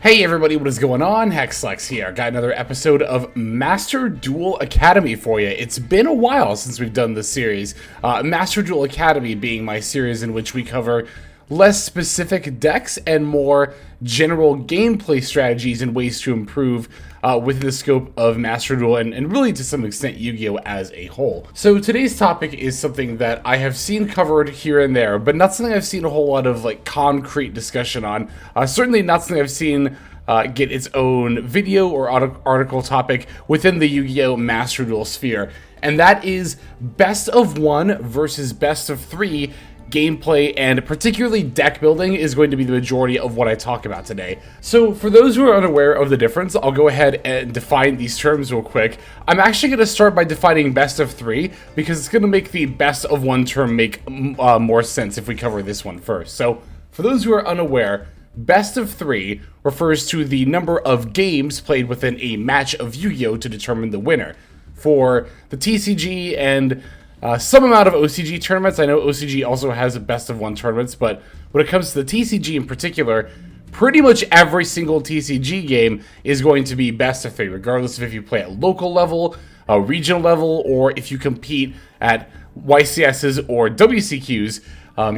Hey everybody, what is going on? Hexlex here. Got another episode of Master Duel Academy for you. It's been a while since we've done this series. Master Duel Academy being my series in which we cover less specific decks and more general gameplay strategies and ways to improve within the scope of Master Duel and really to some extent Yu-Gi-Oh! As a whole. So today's topic is something that I have seen covered here and there, but not something I've seen a whole lot of concrete discussion on. Certainly not something I've seen get its own video or article topic within the Yu-Gi-Oh! Master Duel sphere. And that is best of one versus best of three gameplay, and particularly deck building is going to be the majority of what I talk about today. So for those who are unaware of the difference, I'll go ahead and define these terms real quick. I'm actually going to start by defining best of three because it's going to make the best of one term make more sense if we cover this one first. So for those who are unaware, best of three refers to the number of games played within a match of Yu-Gi-Oh! To determine the winner. For the TCG and some amount of OCG tournaments, I know OCG also has a best of one tournaments, but when it comes to the TCG in particular, pretty much every single TCG game is going to be best of three, regardless of if you play at local level, regional level, or if you compete at YCSs or WCQs.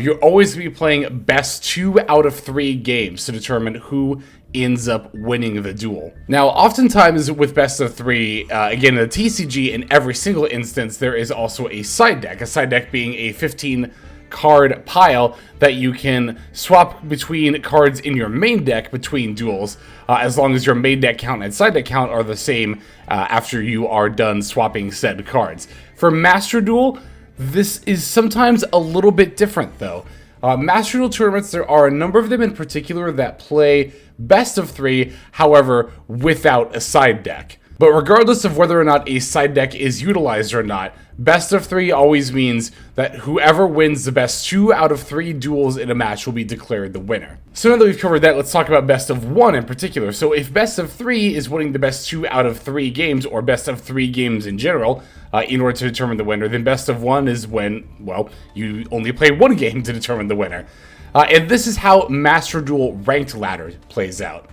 You're always going to be playing best 2 out of 3 games to determine who ends up winning the duel. Now, oftentimes with best of 3, again, in the TCG, in every single instance, there is also a side deck being a 15 card pile that you can swap between cards in your main deck between duels, as long as your main deck count and side deck count are the same after you are done swapping said cards. For Master Duel, this is sometimes a little bit different though. Master Duel tournaments, there are a number of them in particular that play best of 3, however, without a side deck. But regardless of whether or not a side deck is utilized or not, best of 3 always means that whoever wins the best 2 out of 3 duels in a match will be declared the winner. So now that we've covered that, let's talk about best of 1 in particular. So if best of 3 is winning the best 2 out of 3 games, or best of 3 games in general, in order to determine the winner, then best of 1 is when, well, you only play 1 game to determine the winner. And this is how Master Duel Ranked Ladder plays out.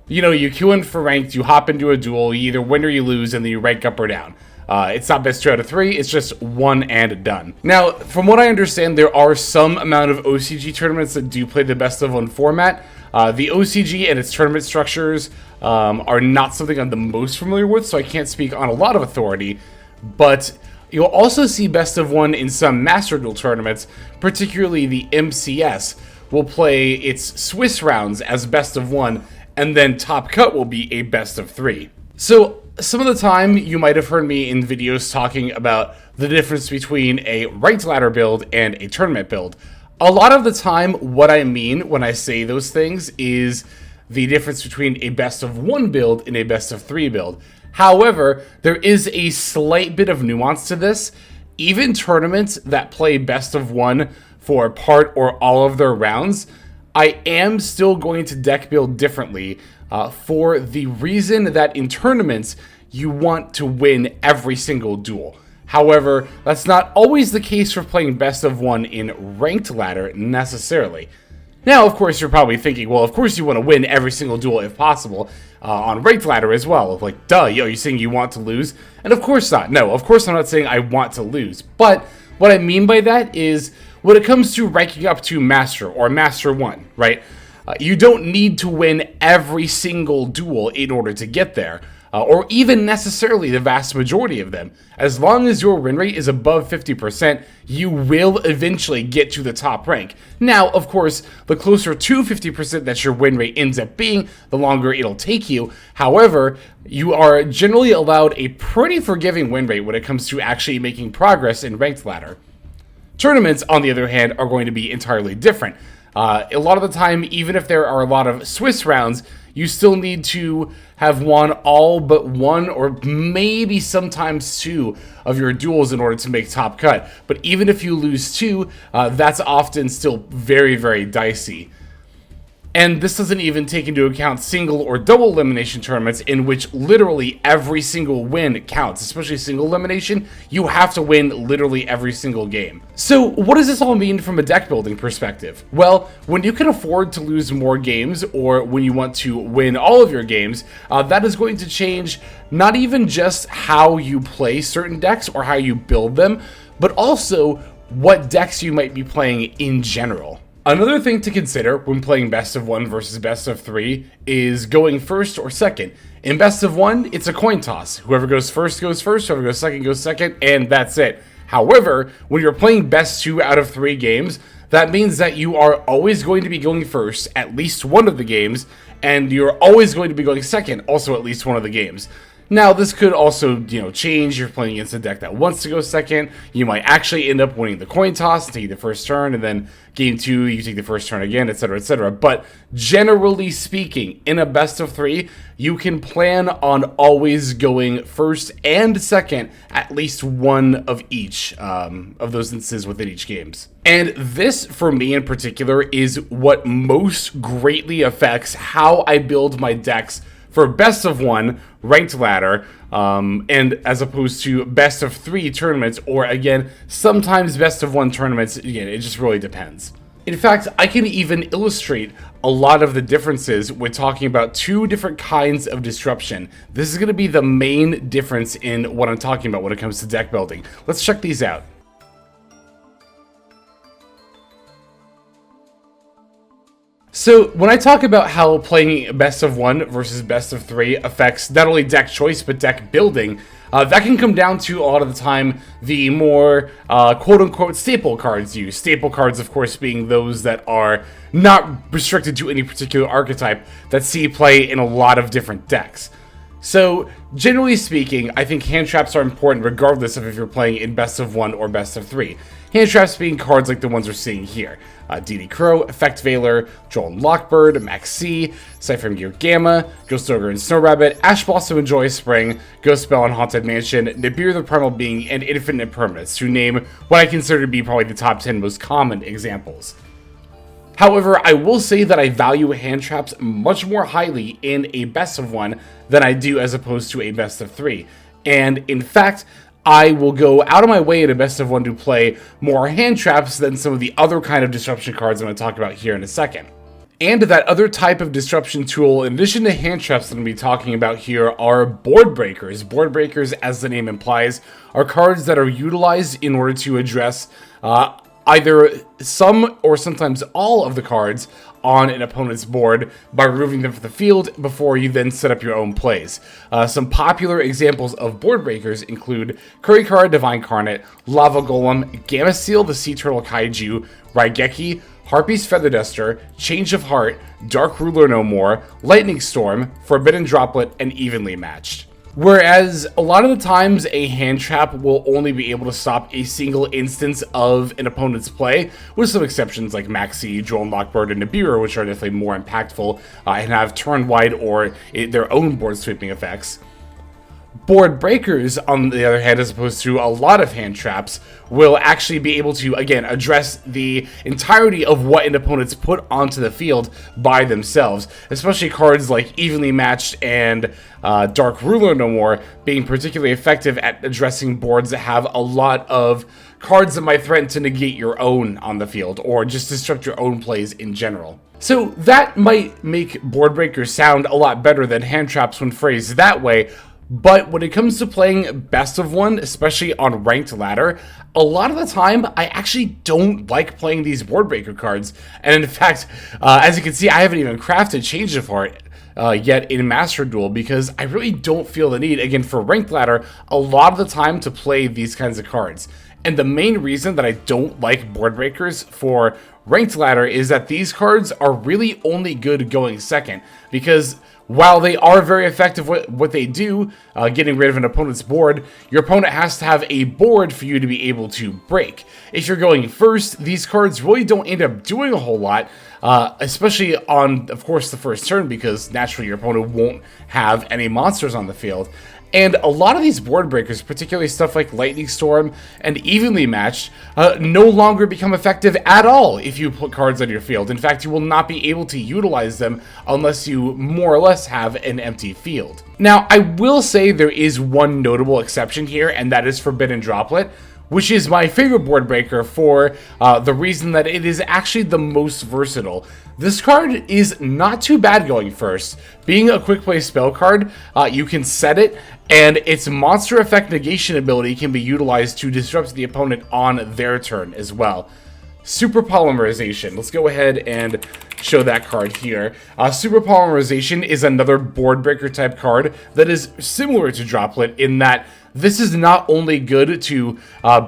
You know, you queue in for ranked, you hop into a duel, you either win or you lose, and then you rank up or down. It's not best 2 out of 3, it's just 1 and done. Now, from what I understand, there are some amount of OCG tournaments that do play the best of 1 format. The OCG and its tournament structures are not something I'm the most familiar with, so I can't speak on a lot of authority, but you'll also see best of 1 in some Master Duel tournaments, particularly the MCS will play its Swiss rounds as best of 1, and then Top Cut will be a best of 3. So some of the time you might have heard me in videos talking about the difference between a ranked ladder build and a tournament build. A lot of the time what I mean when I say those things is the difference between a best of 1 build and a best of 3 build. However, there is a slight bit of nuance to this. Even tournaments that play best of 1 for part or all of their rounds, I am still going to deck build differently for the reason that in tournaments, you want to win every single duel. However, that's not always the case for playing best of 1 in ranked ladder necessarily. Now, of course, you're probably thinking, well, of course you want to win every single duel if possible on ranked ladder as well. Like, duh, yo, you're saying you want to lose? And of course not. No, of course I'm not saying I want to lose. But what I mean by that is when it comes to ranking up to Master or Master 1, right? You don't need to win every single duel in order to get there. Or even necessarily the vast majority of them. As long as your win rate is above 50%, you will eventually get to the top rank. Now, of course, the closer to 50% that your win rate ends up being, the longer it'll take you. However, you are generally allowed a pretty forgiving win rate when it comes to actually making progress in ranked ladder. Tournaments, on the other hand, are going to be entirely different. A lot of the time, even if there are a lot of Swiss rounds, you still need to have won all but 1 or maybe sometimes 2 of your duels in order to make top cut. But even if you lose 2, that's often still very, very dicey. And this doesn't even take into account single or double elimination tournaments in which literally every single win counts, especially single elimination. You have to win literally every single game. So what does this all mean from a deck building perspective? Well, when you can afford to lose more games or when you want to win all of your games, that is going to change not even just how you play certain decks or how you build them, but also what decks you might be playing in general. Another thing to consider when playing best of 1 versus best of 3 is going first or second. In best of 1, it's a coin toss. Whoever goes first, whoever goes second, and that's it. However, when you're playing best 2 out of 3 games, that means that you are always going to be going first at least one of the games, and you're always going to be going second also at least one of the games. Now, this could also, change. You're playing against a deck that wants to go second. You might actually end up winning the coin toss and taking the first turn, and then game 2, you take the first turn again, etc., etc. But generally speaking, in a best of 3, you can plan on always going first and second, at least one of each of those instances within each games. And this, for me in particular, is what most greatly affects how I build my decks for best of 1 ranked ladder, and as opposed to best of 3 tournaments, or again, sometimes best of 1 tournaments. Again, it just really depends. In fact, I can even illustrate a lot of the differences with talking about 2 different kinds of disruption. This is going to be the main difference in what I'm talking about when it comes to deck building. Let's check these out. So when I talk about how playing best of 1 versus best of 3 affects not only deck choice but deck building, that can come down to a lot of the time the more quote-unquote staple cards used. Staple cards, of course, being those that are not restricted to any particular archetype that see play in a lot of different decks. So, generally speaking, I think hand traps are important regardless of if you're playing in best of 1 or best of 3. Hand traps being cards like the ones we're seeing here. DD Crow, Effect Veiler, Duel and Lockbird, Max C, Cypher Gear Gamma, Ghost Ogre and Snow Rabbit, Ash Blossom and Joyous Spring, Ghost Spell and Haunted Mansion, Nibiru the Primal Being, and Infinite Permanence, to name what I consider to be probably the top 10 most common examples. However, I will say that I value hand traps much more highly in a best of 1 than I do as opposed to a best of 3. And in fact, I will go out of my way in a best of 1 to play more hand traps than some of the other kind of disruption cards I'm going to talk about here in a second. And that other type of disruption tool, in addition to hand traps that I'm going to be talking about here, are board breakers. Board breakers, as the name implies, are cards that are utilized in order to address either some or sometimes all of the cards on an opponent's board by removing them from the field before you then set up your own plays. Some popular examples of board breakers include Kurikara Divine Carnate, Lava Golem, Gamma Seal the Sea Turtle Kaiju, Raigeki, Harpy's Feather Duster, Change of Heart, Dark Ruler No More, Lightning Storm, Forbidden Droplet, and Evenly Matched. Whereas a lot of the times a hand trap will only be able to stop a single instance of an opponent's play, with some exceptions like Maxi, Duel and Lockbird, and Nibiru, which are definitely more impactful and have turn-wide or their own board sweeping effects. Board breakers, on the other hand, as opposed to a lot of hand traps, will actually be able to, again, address the entirety of what an opponent's put onto the field by themselves, especially cards like Evenly Matched and Dark Ruler No More being particularly effective at addressing boards that have a lot of cards that might threaten to negate your own on the field, or just disrupt your own plays in general. So that might make board breakers sound a lot better than hand traps when phrased that way. But when it comes to playing best of 1, especially on ranked ladder, a lot of the time, I actually don't like playing these board breaker cards. And in fact, as you can see, I haven't even crafted Change of Heart yet in Master Duel because I really don't feel the need, again, for ranked ladder, a lot of the time to play these kinds of cards. And the main reason that I don't like board breakers for ranked ladder is that these cards are really only good going second, because while they are very effective with what they do, getting rid of an opponent's board, your opponent has to have a board for you to be able to break. If you're going first, these cards really don't end up doing a whole lot, especially on, of course, the first turn, because naturally your opponent won't have any monsters on the field. And a lot of these board breakers, particularly stuff like Lightning Storm and Evenly Matched, no longer become effective at all if you put cards on your field. In fact, you will not be able to utilize them unless you more or less have an empty field. Now, I will say there is one notable exception here, and that is Forbidden Droplet, which is my favorite board breaker for the reason that it is actually the most versatile. This card is not too bad going first. Being a quick play spell card, you can set it, and its monster effect negation ability can be utilized to disrupt the opponent on their turn as well. Super Polymerization. Let's go ahead and show that card here. Super Polymerization is another board breaker type card that is similar to Droplet in that this is not only good to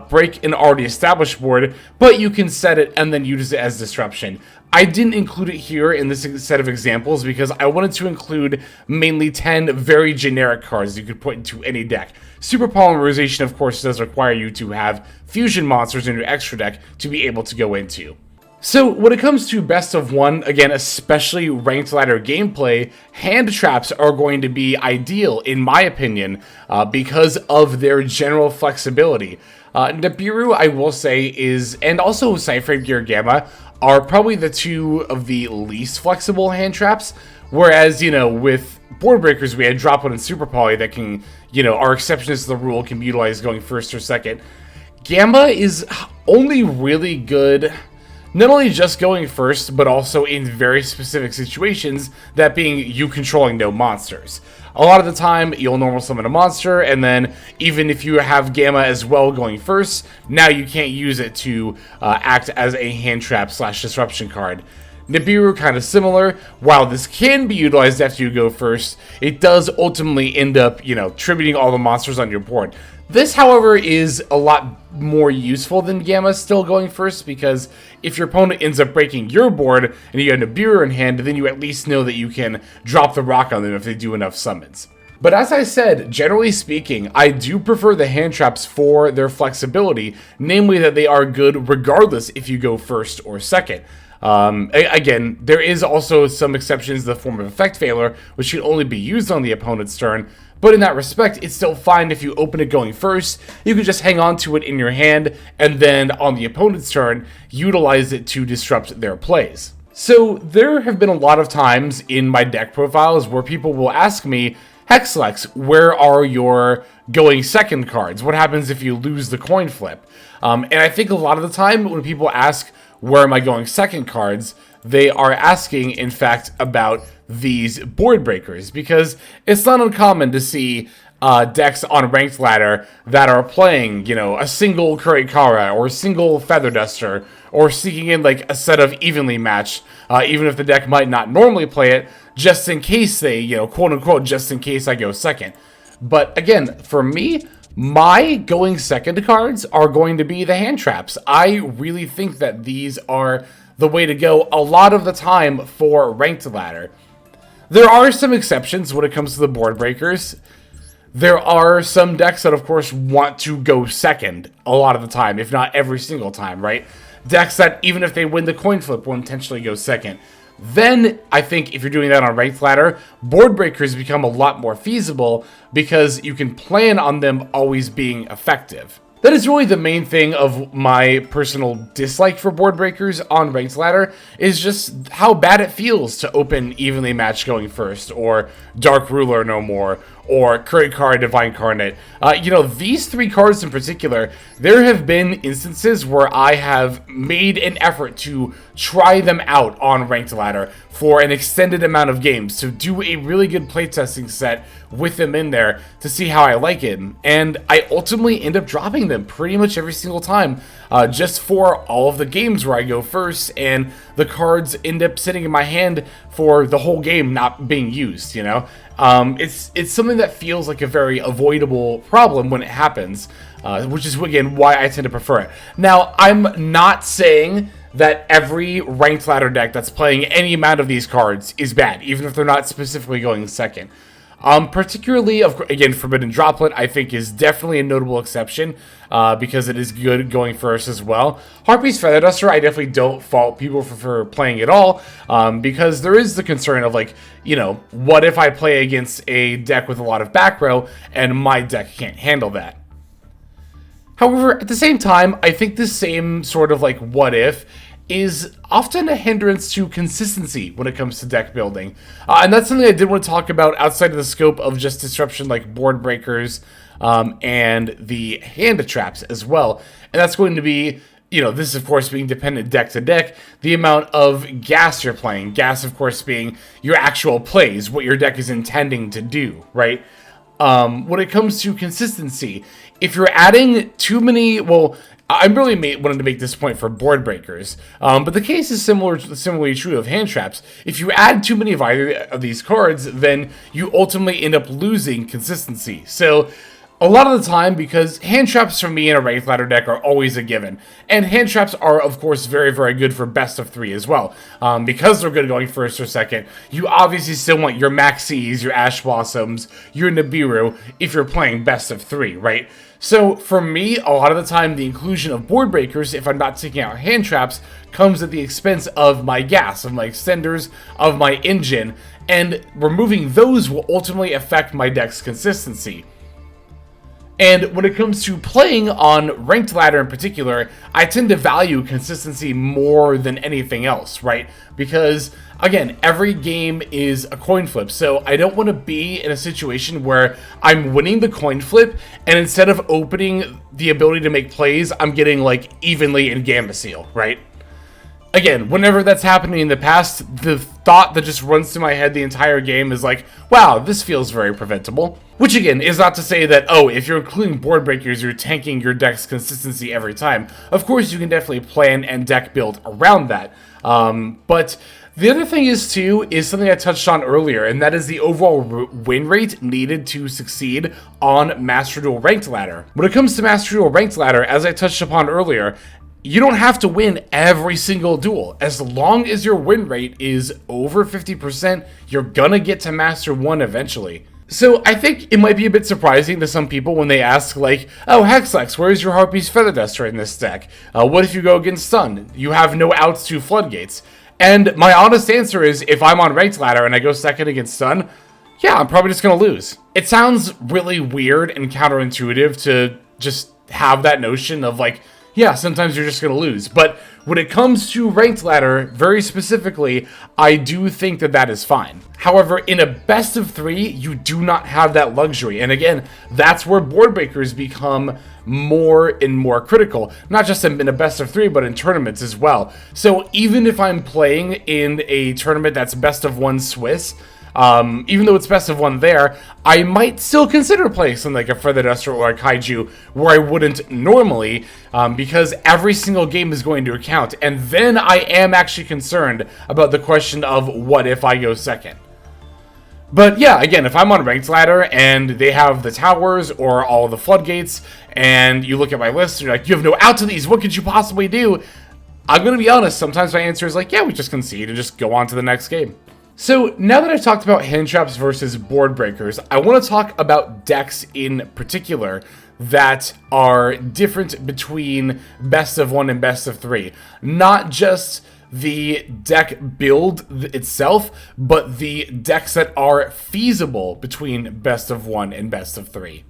break an already established board, but you can set it and then use it as disruption. I didn't include it here in this set of examples because I wanted to include mainly 10 very generic cards you could put into any deck. Super Polymerization, of course, does require you to have fusion monsters in your extra deck to be able to go into. So when it comes to best of one, again, especially ranked ladder gameplay, hand traps are going to be ideal, in my opinion, because of their general flexibility. Nibiru, I will say, is, and also Cypher Gear Gamma, are probably the two of the least flexible hand traps, whereas, you know, with board breakers, we had Droplet and Super Poly that can, you know, are exceptions to the rule, can be utilized going first or second. Gamma is only really good, not only just going first, but also in very specific situations, that being you controlling no monsters. A lot of the time, you'll normal summon a monster, and then even if you have Gamma as well going first, now you can't use it to act as a hand trap / disruption card. Nibiru, kind of similar. While this can be utilized after you go first, it does ultimately end up, you know, tributing all the monsters on your board. This, however, is a lot more useful than Gamma still going first, because if your opponent ends up breaking your board and you have Nibiru in hand, then you at least know that you can drop the rock on them if they do enough summons. But as I said, generally speaking, I do prefer the hand traps for their flexibility, namely that they are good regardless if you go first or second. Again, there is also some exceptions in the form of Effect Failure, which can only be used on the opponent's turn, but in that respect, it's still fine if you open it going first. You can just hang on to it in your hand, and then on the opponent's turn, utilize it to disrupt their plays. So there have been a lot of times in my deck profiles where people will ask me, Hexlex, where are your going second cards? What happens if you lose the coin flip? And I think a lot of the time when people ask, where am I going second cards, they are asking, in fact, about these board breakers, because it's not uncommon to see decks on Ranked Ladder that are playing, you know, a single Kurikara or a single Feather Duster, or seeking in like a set of Evenly Matched, even if the deck might not normally play it, just in case they, you know, quote unquote, just in case I go second. But again, for me, my going second cards are going to be the hand traps. I really think that these are the way to go a lot of the time for Ranked Ladder. There are some exceptions when it comes to the board breakers. There are some decks that, of course, want to go second a lot of the time, if not every single time, right? Decks that, even if they win the coin flip, will intentionally go second. Then, I think if you're doing that on Ranked Ladder, board breakers become a lot more feasible because you can plan on them always being effective. That is really the main thing of my personal dislike for board breakers on Ranked Ladder, is just how bad it feels to open Evenly Matched going first, or Dark Ruler No More, or Kurikara Divine Carnate. You know, these three cards in particular, there have been instances where I have made an effort to try them out on Ranked Ladder for an extended amount of games, to do a really good playtesting set with them in there to see how I like it. And I ultimately end up dropping them pretty much every single time, just for all of the games where I go first, and the cards end up sitting in my hand for the whole game not being used, you know? It's something that feels like a very avoidable problem when it happens, which is, again, why I tend to prefer it. Now, I'm not saying that every Ranked Ladder deck that's playing any amount of these cards is bad, even if they're not specifically going second. Particularly, again, Forbidden Droplet, I think, is definitely a notable exception because it is good going first as well. Harpy's Feather Duster, I definitely don't fault people for playing at all because there is the concern of, like, you know, what if I play against a deck with a lot of back row and my deck can't handle that? However, at the same time, I think this same sort of, like, what if is often a hindrance to consistency when it comes to deck building. And that's something I did want to talk about outside of the scope of just disruption like board breakers and the hand traps as well. And that's going to be, you know, this of course being dependent deck to deck, the amount of gas you're playing. Gas, of course, being your actual plays, what your deck is intending to do, right? When it comes to consistency, if you're adding too many, well, I really wanted to make this point for board breakers, but the case is similarly true of hand traps. If you add too many of either of these cards, then you ultimately end up losing consistency. So a lot of the time, because hand traps for me in a ranked ladder deck are always a given, and hand traps are of course very, very good for best of 3 as well. Because they're good going first or second, you obviously still want your Maxis, your Ash Blossoms, your Nibiru if you're playing best of 3, right? So for me, a lot of the time, the inclusion of board breakers, if I'm not taking out hand traps, comes at the expense of my gas, of my extenders, of my engine, and removing those will ultimately affect my deck's consistency. And when it comes to playing on ranked ladder in particular, I tend to value consistency more than anything else, right? Because, again, every game is a coin flip, so I don't want to be in a situation where I'm winning the coin flip, and instead of opening the ability to make plays, I'm getting, like, evenly in Gamma Seal, right? Again, whenever that's happening in the past, the thought that just runs through my head the entire game is like, wow, this feels very preventable. Which again, is not to say that, oh, if you're including board breakers, you're tanking your deck's consistency every time. Of course, you can definitely plan and deck build around that. But the other thing is, too, is something I touched on earlier, and that is the overall win rate needed to succeed on Master Duel Ranked Ladder. When it comes to Master Duel Ranked Ladder, as I touched upon earlier, you don't have to win every single duel. As long as your win rate is over 50%, you're gonna get to Master 1 eventually. So I think it might be a bit surprising to some people when they ask, like, oh, Hexlex, where's your Harpy's Feather Duster in this deck? What if you go against Stun? You have no outs to Floodgates. And my honest answer is, if I'm on Ranked Ladder and I go second against Stun, yeah, I'm probably just gonna lose. It sounds really weird and counterintuitive to just have that notion of, like, yeah, sometimes you're just going to lose. But when it comes to Ranked Ladder, very specifically, I do think that that is fine. However, in a best of 3, you do not have that luxury. And again, that's where board breakers become more and more critical. Not just in a best of 3, but in tournaments as well. So even if I'm playing in a tournament that's best of 1 Swiss, even though it's best of 1 there, I might still consider playing something like a Feather Duster or a Kaiju where I wouldn't normally, because every single game is going to account. And then I am actually concerned about the question of what if I go second. But yeah, again, if I'm on Ranked Ladder and they have the towers or all the floodgates, and you look at my list and you're like, you have no out to these, what could you possibly do? I'm going to be honest, sometimes my answer is like, yeah, we just concede and just go on to the next game. So now that I've talked about hand traps versus board breakers, I want to talk about decks in particular that are different between best of 1 and best of 3. Not just the deck build itself, but the decks that are feasible between best of 1 and best of 3.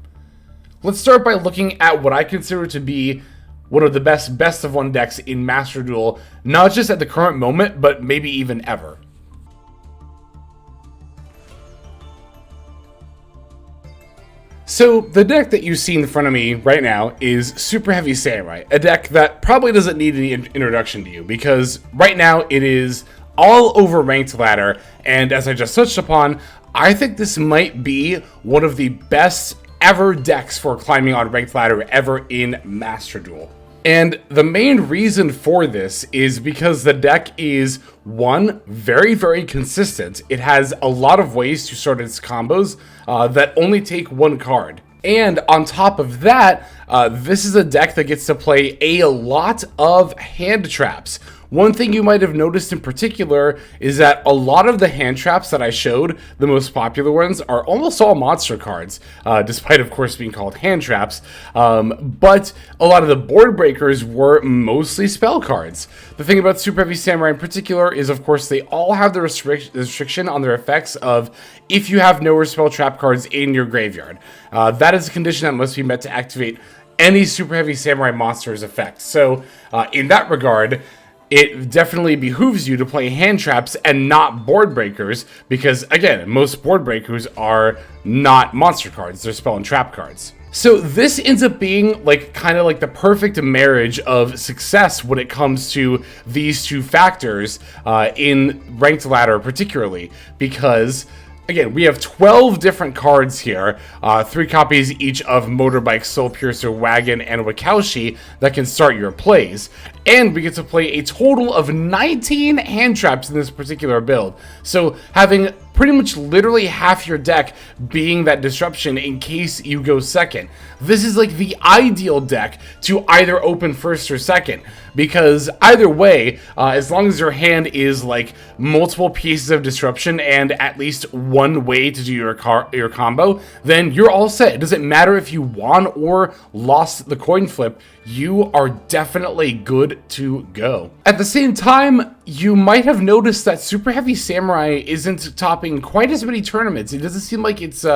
Let's start by looking at what I consider to be one of the best of 1 decks in Master Duel, not just at the current moment, but maybe even ever. So, the deck that you see in front of me right now is Super Heavy Samurai, a deck that probably doesn't need any introduction to you, because right now it is all over Ranked Ladder, and as I just touched upon, I think this might be one of the best ever decks for climbing on Ranked Ladder ever in Master Duel. And the main reason for this is because the deck is, one, very, very consistent. It has a lot of ways to sort its combos that only take 1 card. And on top of that, this is a deck that gets to play a lot of hand traps, One thing you might have noticed in particular is that a lot of the hand traps that I showed, the most popular ones, are almost all monster cards, despite of course being called hand traps, but a lot of the board breakers were mostly spell cards. The thing about Super Heavy Samurai in particular is of course they all have the restriction on their effects of if you have no spell trap cards in your graveyard. That is a condition that must be met to activate any Super Heavy Samurai monster's effect. So in that regard, it definitely behooves you to play hand traps and not board breakers, because again, most board breakers are not monster cards, they're spell and trap cards. So this ends up being like kind of like the perfect marriage of success when it comes to these two factors in ranked ladder particularly, because again, we have 12 different cards here, 3 copies each of Motorbike, Soul Piercer, Wagon, and Wakaushi that can start your plays. And we get to play a total of 19 hand traps in this particular build. So having pretty much literally half your deck being that disruption in case you go second. This is like the ideal deck to either open first or second, because either way, as long as your hand is like multiple pieces of disruption and at least one way to do your combo, then you're all set. It doesn't matter if you won or lost the coin flip, you are definitely good to go. At the same time, you might have noticed that Super Heavy Samurai isn't topping quite as many tournaments. It doesn't seem like its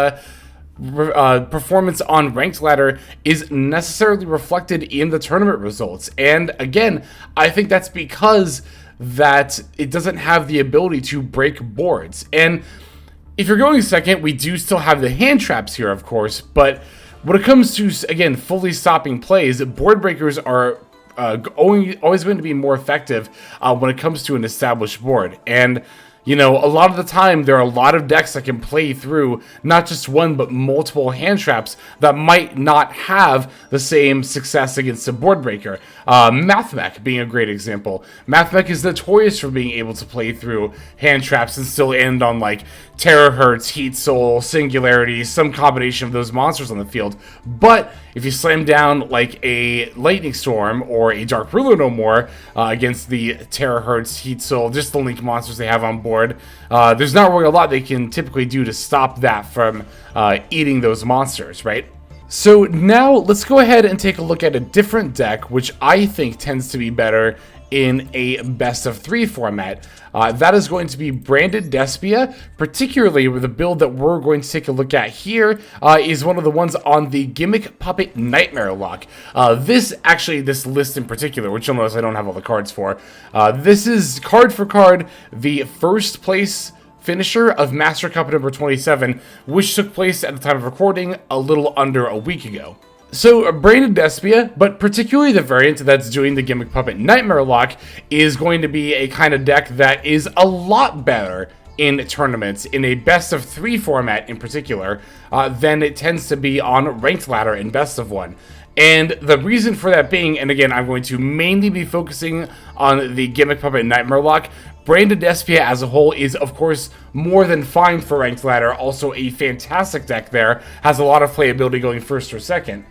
performance on ranked ladder is necessarily reflected in the tournament results. And again, I think that's because that it doesn't have the ability to break boards. And if you're going second, we do still have the hand traps here, of course, but when it comes to, again, fully stopping plays, board breakers are always going to be more effective when it comes to an established board. And you know, a lot of the time, there are a lot of decks that can play through not just one, but multiple hand traps that might not have the same success against a board breaker. Mathmech being a great example. Mathmech is notorious for being able to play through hand traps and still end on like Terahertz, Heat Soul, Singularity, some combination of those monsters on the field. But if you slam down like a Lightning Storm or a Dark Ruler No More against the Terahertz, Heat Soul, just the Link monsters they have on board, there's not really a lot they can typically do to stop that from eating those monsters, right? So now let's go ahead and take a look at a different deck, which I think tends to be better in a best of 3 format. That is going to be Branded Despia, particularly with the build that we're going to take a look at here is one of the ones on the Gimmick Puppet Nightmare Lock. This list in particular, which you'll notice I don't have all the cards for, this is card for card the first place finisher of Master Cup number 27, which took place at the time of recording a little under a week ago. So, Branded Despia, but particularly the variant that's doing the Gimmick Puppet Nightmare Lock, is going to be a kind of deck that is a lot better in tournaments, in a best of 3 format in particular, than it tends to be on ranked ladder in best of 1. And the reason for that being, and again, I'm going to mainly be focusing on the Gimmick Puppet Nightmare Lock, Branded Despia as a whole is, of course, more than fine for ranked ladder. Also a fantastic deck there, has a lot of playability going first or second.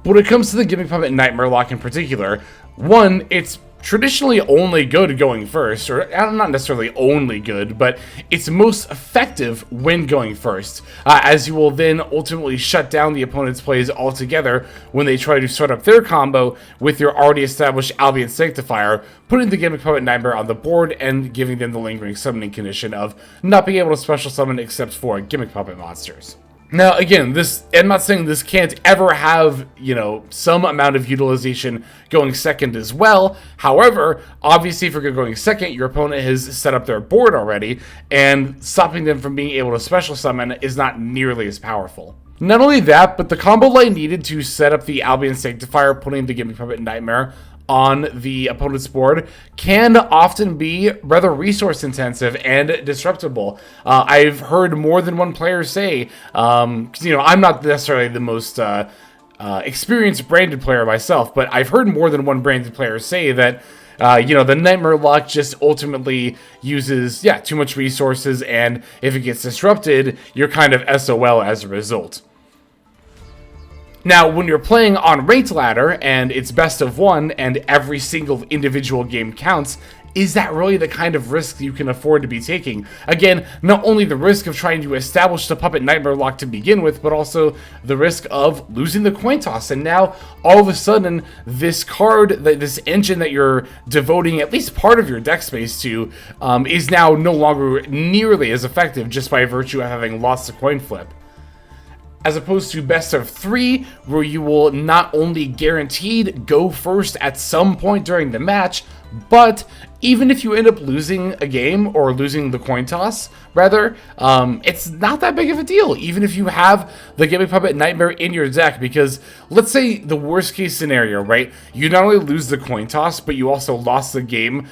But when it comes to the Gimmick Puppet Nightmare Lock in particular, one, it's traditionally only good going first, or not necessarily only good, but it's most effective when going first, as you will then ultimately shut down the opponent's plays altogether when they try to start up their combo with your already established Albion Sanctifier, putting the Gimmick Puppet Nightmare on the board and giving them the lingering summoning condition of not being able to special summon except for Gimmick Puppet monsters. Now, again, I'm not saying this can't ever have, you know, some amount of utilization going second as well. However, obviously, if you're going second, your opponent has set up their board already, and stopping them from being able to special summon is not nearly as powerful. Not only that, but the combo line needed to set up the Albion Sanctifier, putting the Gimmick Puppet Nightmare on the opponent's board, can often be rather resource intensive and disruptible. I've heard more than one player say, 'cause, you know, I'm not necessarily the most experienced branded player myself, but I've heard more than one branded player say that you know, the Nightmare Lock just ultimately uses, too much resources, and if it gets disrupted, you're kind of SOL as a result. Now, when you're playing on ranked ladder and it's best of one and every single individual game counts, is that really the kind of risk you can afford to be taking? Again, not only the risk of trying to establish the Puppet Nightmare lock to begin with, but also the risk of losing the coin toss. And now, all of a sudden, this card, this engine that you're devoting at least part of your deck space to, is now no longer nearly as effective just by virtue of having lost the coin flip. As opposed to best of three, where you will not only guaranteed go first at some point during the match, but even if you end up losing a game, or losing the coin toss, rather, it's not that big of a deal, even if you have the Gimmick Puppet Nightmare in your deck, because let's say the worst case scenario, right? You not only lose the coin toss, but you also lost the game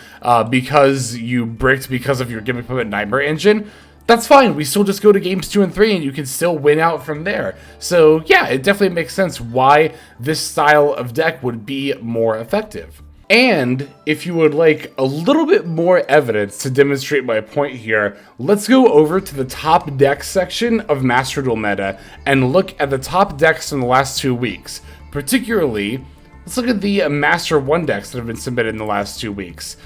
because you bricked because of your Gimmick Puppet Nightmare engine. That's fine, we still just go to games 2 and 3 and you can still win out from there. So yeah, it definitely makes sense why this style of deck would be more effective. And if you would like a little bit more evidence to demonstrate my point here, let's go over to the top deck section of Master Duel meta and look at the top decks from the last 2 weeks. Particularly, let's look at the Master 1 decks that have been submitted in the last 2 weeks.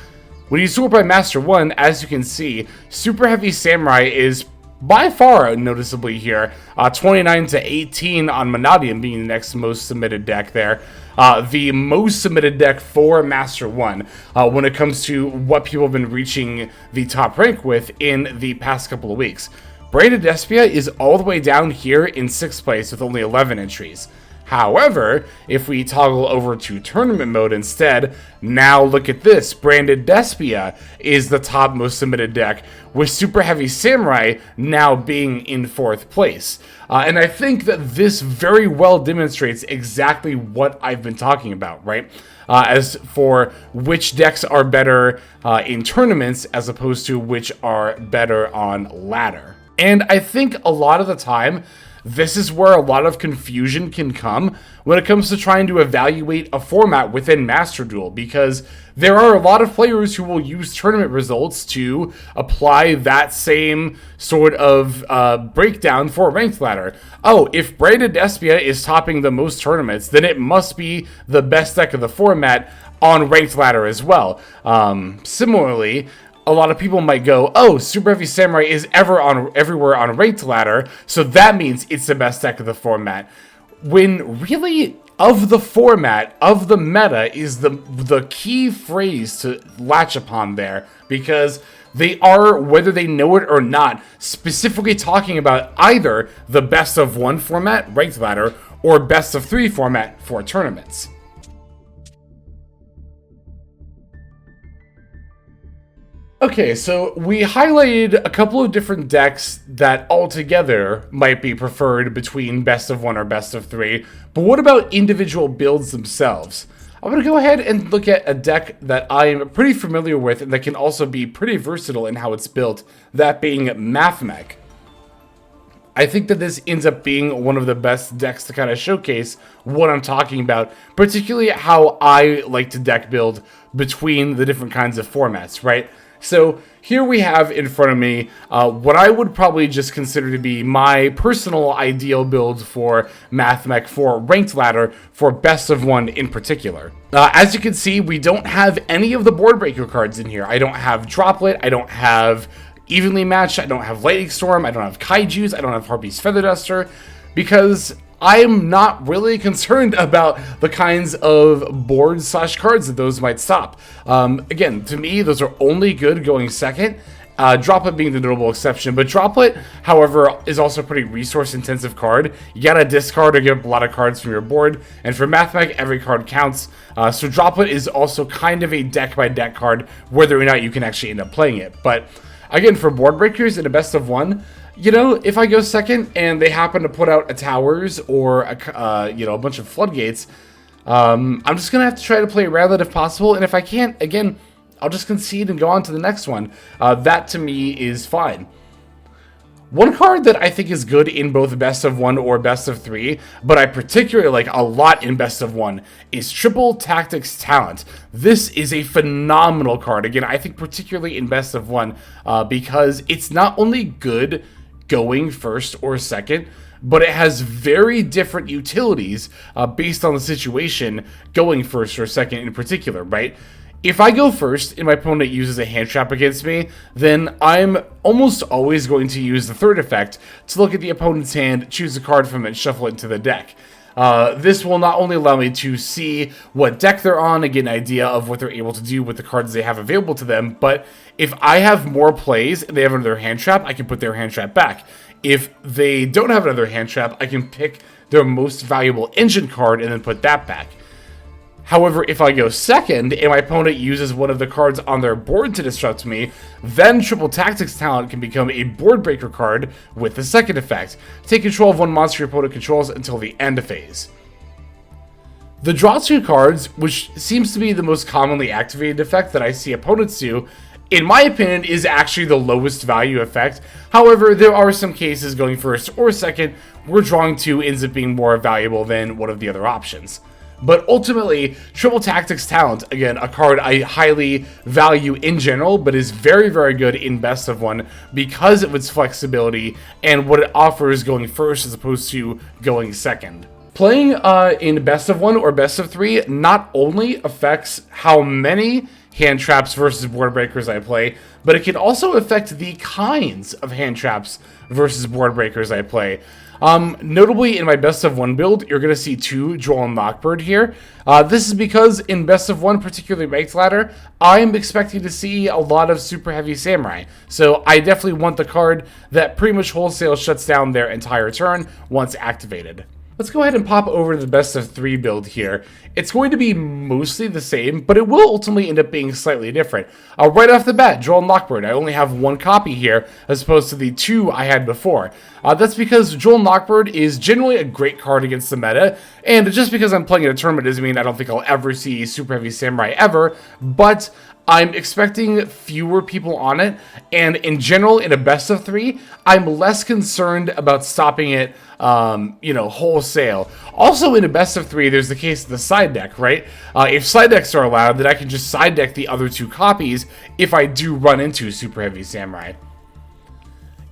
When you sort by Master 1, as you can see, Super Heavy Samurai is by far noticeably here, 29 to 18 on Monadium being the next most submitted deck there. The most submitted deck for Master 1 when it comes to what people have been reaching the top rank with in the past couple of weeks. Branded Despia is all the way down here in 6th place with only 11 entries. However, if we toggle over to tournament mode instead, now look at this. Branded Despia is the top most submitted deck, with Super Heavy Samurai now being in 4th place. And I think that this very well demonstrates exactly what I've been talking about, right? As for which decks are better in tournaments as opposed to which are better on ladder. And I think a lot of the time, this is where a lot of confusion can come when it comes to trying to evaluate a format within Master Duel, because there are a lot of players who will use tournament results to apply that same sort of breakdown for ranked ladder. Oh, if Branded Despia is topping the most tournaments, then it must be the best deck of the format on ranked ladder as well. Similarly, a lot of people might go, oh, Super Heavy Samurai is everywhere on ranked ladder, so that means it's the best deck of the format. When really, of the format, of the meta, is the key phrase to latch upon there, because they are, whether they know it or not, specifically talking about either the best of one format, ranked ladder, or best of three format for tournaments. Okay, so we highlighted a couple of different decks that altogether might be preferred between best of one or best of three, but what about individual builds themselves? I'm going to go ahead and look at a deck that I'm pretty familiar with and that can also be pretty versatile in how it's built, that being Mathmech. I think that this ends up being one of the best decks to kind of showcase what I'm talking about, particularly how I like to deck build between the different kinds of formats, right? So here we have in front of me what I would probably just consider to be my personal ideal build for Mathmech for ranked ladder for best of one in particular. As you can see, we don't have any of the board breaker cards in here. I don't have Droplet, I don't have Evenly Matched, I don't have Lightning Storm, I don't have Kaijus, I don't have Harpy's Feather Duster, because I'm not really concerned about the kinds of boards / cards that those might stop. Again, to me, those are only good going second. Droplet being the notable exception, but Droplet, however, is also a pretty resource-intensive card. You gotta discard or give up a lot of cards from your board, and for Mathmech, every card counts. So Droplet is also kind of a deck-by-deck card, whether or not you can actually end up playing it. But again, for board breakers in a best of one, you know, if I go second and they happen to put out a Towers or a bunch of Floodgates, I'm just gonna have to try to play around it if possible. And if I can't, again, I'll just concede and go on to the next one. That to me is fine. One card that I think is good in both best of one or best of three, but I particularly like a lot in best of one, is Triple Tactics Talent. This is a phenomenal card. Again, I think particularly in best of one, because it's not only good going first or second, but it has very different utilities based on the situation going first or second in particular, right? If I go first and my opponent uses a hand trap against me, then I'm almost always going to use the third effect to look at the opponent's hand, choose a card from it, and shuffle it into the deck. This will not only allow me to see what deck they're on and get an idea of what they're able to do with the cards they have available to them, but if I have more plays and they have another hand trap, I can put their hand trap back. If they don't have another hand trap, I can pick their most valuable engine card and then put that back. However, if I go second and my opponent uses one of the cards on their board to disrupt me, then Triple Tactics Talent can become a board breaker card with the second effect. Take control of one monster your opponent controls until the end of phase. The draw two cards, which seems to be the most commonly activated effect that I see opponents do, in my opinion, is actually the lowest value effect. However, there are some cases going first or second where drawing two ends up being more valuable than one of the other options. But ultimately, Triple Tactics Talent, again, a card I highly value in general, but is very, very good in Best of 1 because of its flexibility and what it offers going first as opposed to going second. Playing in Best of 1 or Best of 3 not only affects how many hand traps versus board breakers I play, but it can also affect the kinds of hand traps versus board breakers I play. Notably, in my Best of 1 build, you're going to see two Duel and Lockbird here. This is because in Best of 1, particularly Ranked Ladder, I'm expecting to see a lot of Super Heavy Samurai. So I definitely want the card that pretty much wholesale shuts down their entire turn once activated. Let's go ahead and pop over to the Best of 3 build here. It's going to be mostly the same, but it will ultimately end up being slightly different. Right off the bat, Duel and Lockbird, I only have one copy here as opposed to the two I had before. That's because Duel and Lockbird is generally a great card against the meta, and just because I'm playing in a tournament doesn't mean I don't think I'll ever see Super Heavy Samurai ever, but I'm expecting fewer people on it, and in general, in a Best of 3, I'm less concerned about stopping it, wholesale. Also, in a Best of 3, there's the case of the side deck, right? If side decks are allowed, then I can just side deck the other two copies if I do run into Super Heavy Samurai.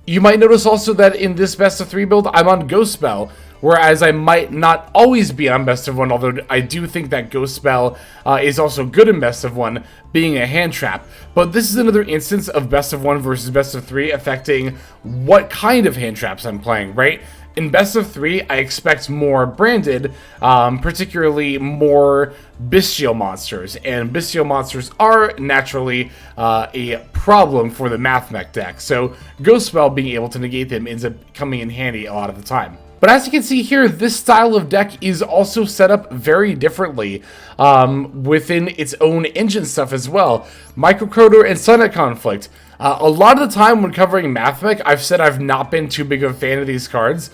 You might notice also that in this Best of 3 build, I'm on Ghost Spell, whereas I might not always be on Best of 1, although I do think that Ghost Spell is also good in Best of 1, being a hand trap. But this is another instance of Best of 1 versus Best of 3 affecting what kind of hand traps I'm playing, right? In Best of 3, I expect more branded, particularly more bestial monsters, and bestial monsters are naturally a problem for the Math Mech deck, so Ghost Spell being able to negate them ends up coming in handy a lot of the time. But as you can see here, this style of deck is also set up very differently within its own engine stuff as well. Microcroder and Sunnet Conflict. A lot of the time when covering Math Mech, I've said I've not been too big of a fan of these cards,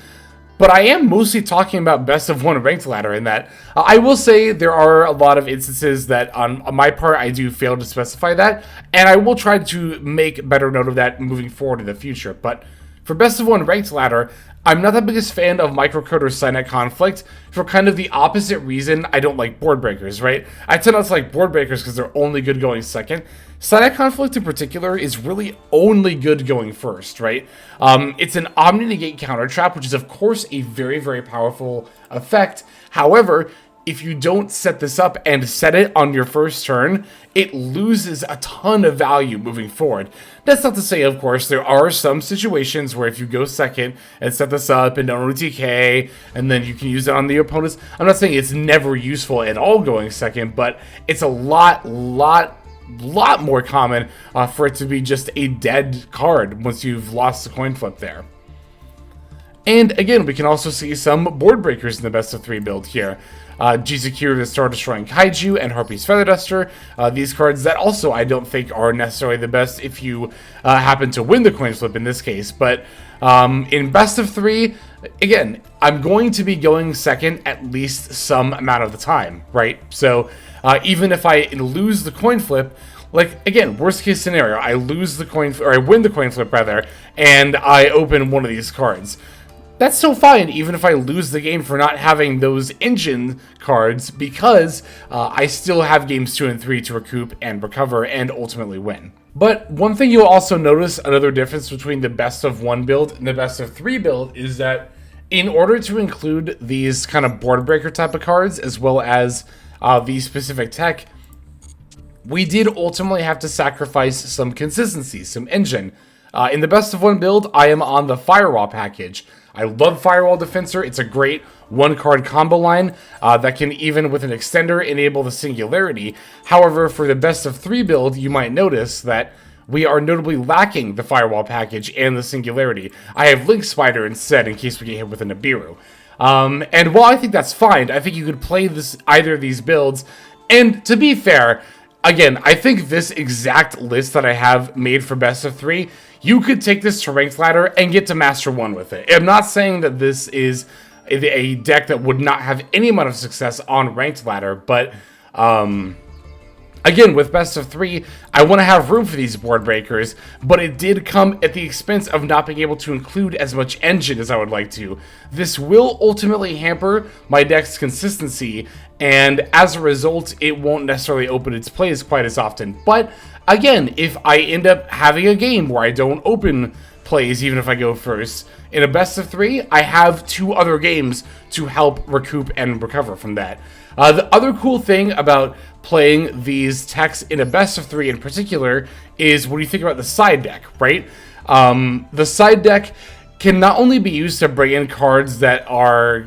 but I am mostly talking about Best of 1 Ranked Ladder in that. I will say there are a lot of instances that on my part I do fail to specify that, and I will try to make better note of that moving forward in the future. But for Best of 1 Ranked Ladder, I'm not the biggest fan of Microcode or Signet Conflict for kind of the opposite reason I don't like board breakers, right? I tend not to like board breakers because they're only good going second. Signet Conflict in particular is really only good going first, right? It's an Omni-Negate counter trap, which is of course a very, very powerful effect. However, if you don't set this up and set it on your first turn, it loses a ton of value moving forward. That's not to say, of course, there are some situations where if you go second and set this up and don't TK, and then you can use it on the opponents. I'm not saying it's never useful at all going second, but it's a lot more common for it to be just a dead card once you've lost the coin flip there. And again, we can also see some board breakers in the Best of 3 build here. Jizukiri the Star Destroying Kaiju and Harpy's Feather Duster. These cards that also I don't think are necessarily the best if you happen to win the coin flip in this case. But in Best of 3, again, I'm going to be going second at least some amount of the time, right? So even if I lose the coin flip, like, again, worst case scenario, I lose the coin, or I win the coin flip rather, and I open one of these cards. That's still fine, even if I lose the game for not having those engine cards, because I still have games 2 and 3 to recoup and recover and ultimately win. But one thing you'll also notice, another difference between the Best of 1 build and the Best of 3 build, is that in order to include these kind of board breaker type of cards, as well as the specific tech, we did ultimately have to sacrifice some consistency, some engine. In the best of one build, I am on the Firewall package. I love Firewall Defensor. It's a great one-card combo line that can, even with an extender, enable the Singularity. However, for the best of 3 build, you might notice that we are notably lacking the Firewall package and the Singularity. I have Link Spider instead in case we get hit with a Nibiru. And while I think that's fine, I think you could play either of these builds. And to be fair, again, I think this exact list that I have made for best of 3, you could take this to Ranked Ladder and get to Master 1 with it. I'm not saying that this is a deck that would not have any amount of success on Ranked Ladder, but again, with best of 3, I want to have room for these board breakers, but it did come at the expense of not being able to include as much engine as I would like to. This will ultimately hamper my deck's consistency, and as a result, it won't necessarily open its plays quite as often. But again, if I end up having a game where I don't open plays, even if I go first, in a best of 3, I have 2 other games to help recoup and recover from that. The other cool thing about playing these techs in a best of 3 in particular is when you think about the side deck, right? The side deck can not only be used to bring in cards that are,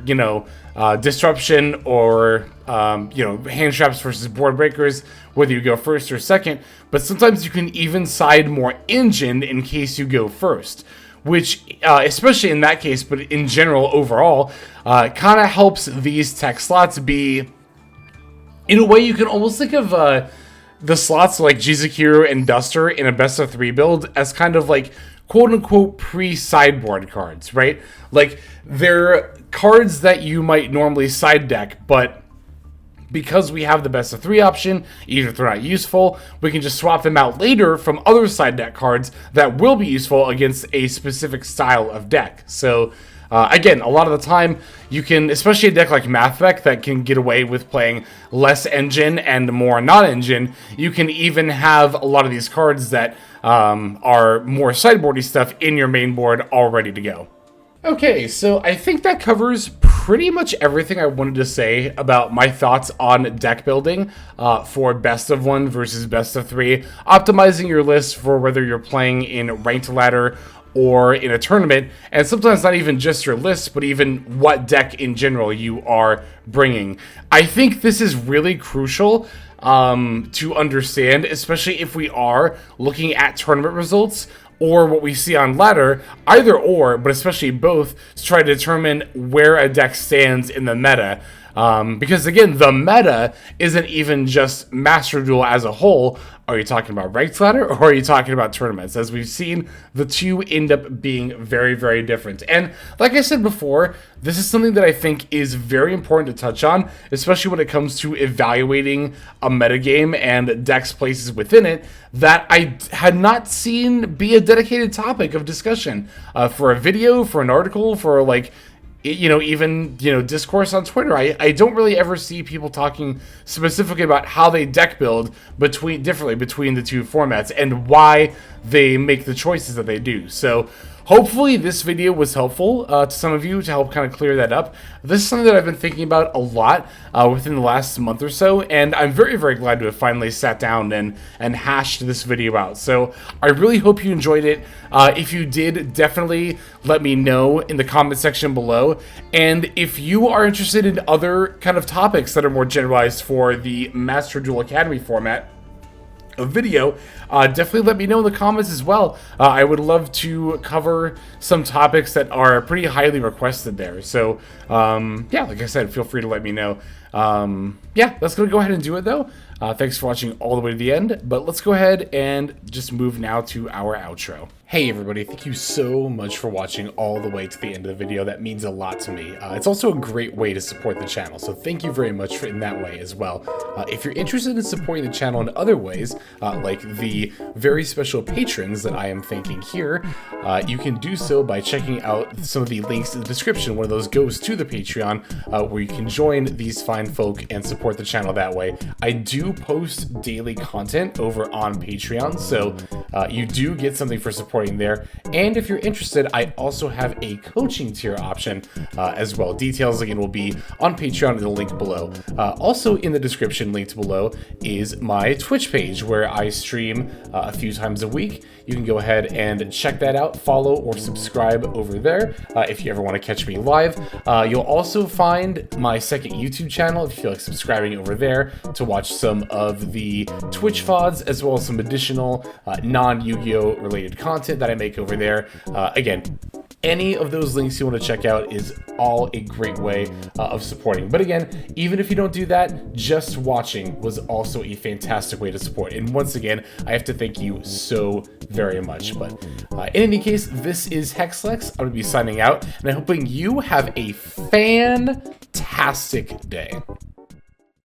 disruption or, hand traps versus board breakers, whether you go first or second, but sometimes you can even side more engine in case you go first, which, especially in that case, but in general overall, kind of helps these tech slots be, in a way, you can almost think of the slots like Jizukiru and Duster in a best of 3 build as kind of like quote-unquote pre-sideboard cards, right? Like, they're cards that you might normally side deck, but because we have the best of 3 option, even if they're not useful, we can just swap them out later from other side deck cards that will be useful against a specific style of deck. So, again, a lot of the time, you can, especially a deck like Mathmech that can get away with playing less engine and more non-engine, you can even have a lot of these cards that are more sideboardy stuff in your main board all ready to go. Okay, so I think that covers pretty much everything I wanted to say about my thoughts on deck building for best of 1 versus best of 3, optimizing your list for whether you're playing in Ranked Ladder or in a tournament, and sometimes not even just your list, but even what deck in general you are bringing. I think this is really crucial to understand, especially if we are looking at tournament results or what we see on ladder, either or, but especially both, to try to determine where a deck stands in the meta. Because again, the meta isn't even just Master Duel as a whole. Are you talking about Ranked Ladder, or are you talking about tournaments? As we've seen, the two end up being very, very different. And like I said before, this is something that I think is very important to touch on, especially when it comes to evaluating a metagame and decks places within it, that I had not seen be a dedicated topic of discussion for a video, for an article, for like, even discourse on Twitter. I don't really ever see people talking specifically about how they deck build differently between the two formats and why they make the choices that they do. So hopefully this video was helpful to some of you to help kind of clear that up. This is something that I've been thinking about a lot within the last month or so, and I'm very, very glad to have finally sat down and hashed this video out. So I really hope you enjoyed it. If you did, definitely let me know in the comment section below. And if you are interested in other kind of topics that are more generalized for the Master Duel Academy format of video, definitely let me know in the comments as well. I would love to cover some topics that are pretty highly requested there. So yeah, like I said, feel free to let me know. Yeah, let's go ahead and do it though. Thanks for watching all the way to the end, but let's go ahead and just move now to our outro. Hey everybody, thank you so much for watching all the way to the end of the video. That means a lot to me. It's also a great way to support the channel, so thank you very much in that way as well. If you're interested in supporting the channel in other ways, like the very special patrons that I am thanking here, you can do so by checking out some of the links in the description. One of those goes to the Patreon, where you can join these fine find folk and support the channel that way. I do post daily content over on Patreon, so you do get something for supporting there. And if you're interested, I also have a coaching tier option as well. Details, again, will be on Patreon in the link below. Also in the description, linked below, is my Twitch page where I stream a few times a week. You can go ahead and check that out, follow or subscribe over there if you ever want to catch me live. You'll also find my second YouTube channel if you feel like subscribing over there to watch some of the Twitch VODs, as well as some additional non-Yu-Gi-Oh related content that I make over there. Again, any of those links you want to check out is all a great way of supporting. But again, even if you don't do that, just watching was also a fantastic way to support. And once again, I have to thank you so very much. But in any case, this is Hexlex. I'm going to be signing out, and I'm hoping you have a fantastic day.